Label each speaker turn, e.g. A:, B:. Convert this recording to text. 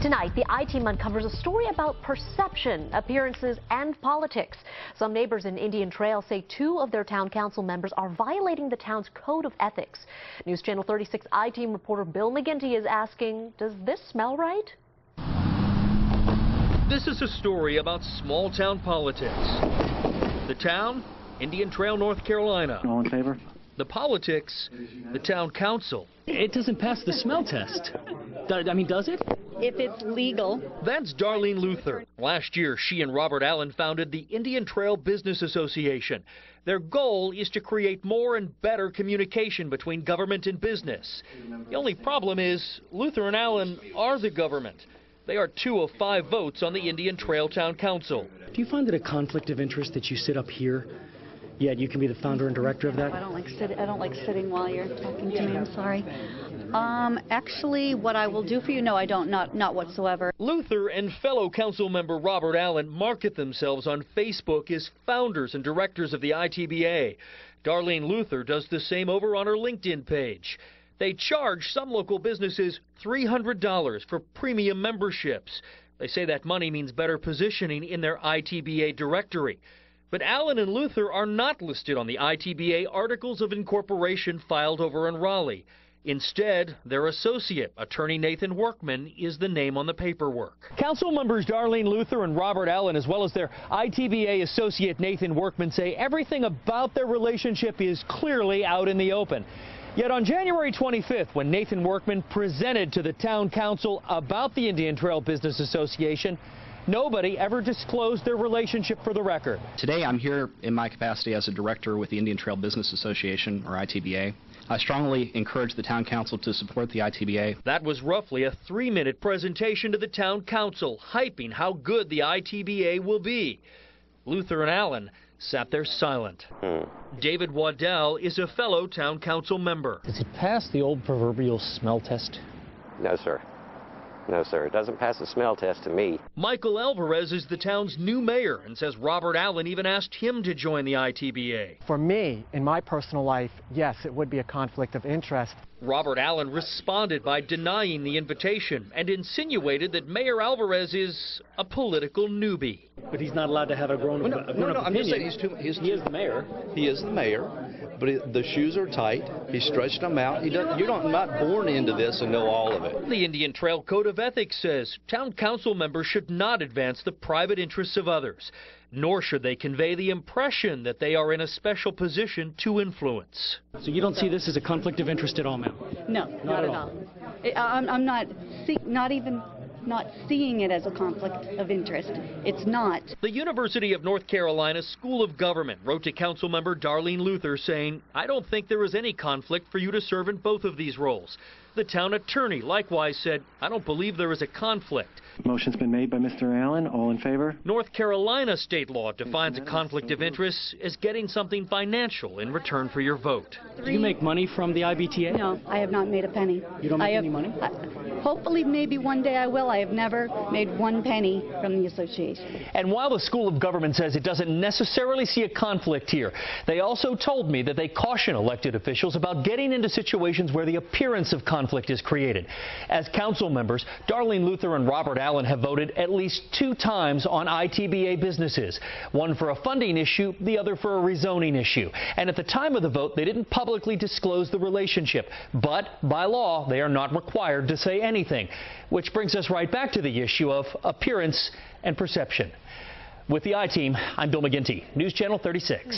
A: Tonight, the I-Team uncovers a story about perception, appearances, and politics. Some neighbors in Indian Trail say 2 of their town council members are violating the town's code of ethics. News Channel 36 I-Team reporter Bill McGinty is asking, does this smell right?
B: This is a story about small-town politics. The town, Indian Trail, North Carolina.
C: All in favor?
B: The politics, the town council.
D: It doesn't pass the smell test. Does it?
E: If it's legal.
B: That's Darlene Luther. Last year, she and Robert Allen founded the Indian Trail Business Association. Their goal is to create more and better communication between government and business. The only problem is Luther and Allen are the government. They are 2 of 5 votes on the Indian Trail Town Council.
D: Do you find it a conflict of interest that you sit up here, yet you can be the founder and director of that?
E: I don't like sitting while you're talking to me. I'm sorry. Actually, what I will do for you, no, I don't. Not whatsoever.
B: Luther and fellow council member Robert Allen market themselves on Facebook as founders and directors of the ITBA. Darlene Luther does the same over on her LinkedIn page. They charge some local businesses $300 for premium memberships. They say that money means better positioning in their ITBA directory. But Allen and Luther are not listed on the ITBA Articles of Incorporation filed over in Raleigh. Instead, their associate, attorney Nathan Workman, is the name on the paperwork. Council members Darlene Luther and Robert Allen, as well as their ITBA associate Nathan Workman, say everything about their relationship is clearly out in the open. Yet on January 25th, when Nathan Workman presented to the town council about the Indian Trail Business Association, nobody ever disclosed their relationship for the record.
F: Today I'm here in my capacity as a director with the Indian Trail Business Association, or ITBA. I strongly encourage the town council to support the ITBA.
B: That was roughly a 3-minute presentation to the town council, hyping how good the ITBA will be. Luther and Allen sat there silent. David Waddell is a fellow town council member.
D: Does it pass the old proverbial smell test?
G: No, sir. No, sir. It doesn't pass the smell test to me.
B: Michael Alvarez is the town's new mayor and says Robert Allen even asked him to join the ITBA.
C: For me, in my personal life, yes, it would be a conflict of interest.
B: Robert Allen responded by denying the invitation and insinuated that Mayor Alvarez is a political newbie.
D: But he's not allowed to have a grown-up opinion.
H: I'm just saying
D: he is the mayor.
H: He is the mayor, but the shoes are tight. He stretched them out. You're not born into this and know all of it.
B: The Indian Trail Code of Ethics says town council members should not advance the private interests of others, nor should they convey the impression that they are in a special position to influence.
D: So you don't see this as a conflict of interest at all, ma'am?
E: No, not at all. I'm not seeing it as a conflict of interest. It's not.
B: The University of North Carolina School of Government wrote to council member Darlene Luther saying, "I don't think there is any conflict for you to serve in both of these roles." The town attorney likewise said, "I don't believe there is a conflict."
C: Motion's been made by Mr. Allen. All in favor?
B: North Carolina state law defines a conflict of interest as getting something financial in return for your vote.
D: Do you make money from the IBTA?
E: No, I have not made a penny.
D: You don't make any money?
E: Hopefully, maybe one day I will. I have never made 1 penny from the association.
B: And while the School of Government says it doesn't necessarily see a conflict here, they also told me that they caution elected officials about getting into situations where the appearance of conflict is created. As council members, Darlene Luther and Robert Allen have voted at least 2 times on ITBA businesses, one for a funding issue, the other for a rezoning issue. And at the time of the vote, they didn't publicly disclose the relationship. But by law, they are not required to say anything, which brings us right back to the issue of appearance and perception. With the I-Team, I'm Bill McGinty, News Channel 36.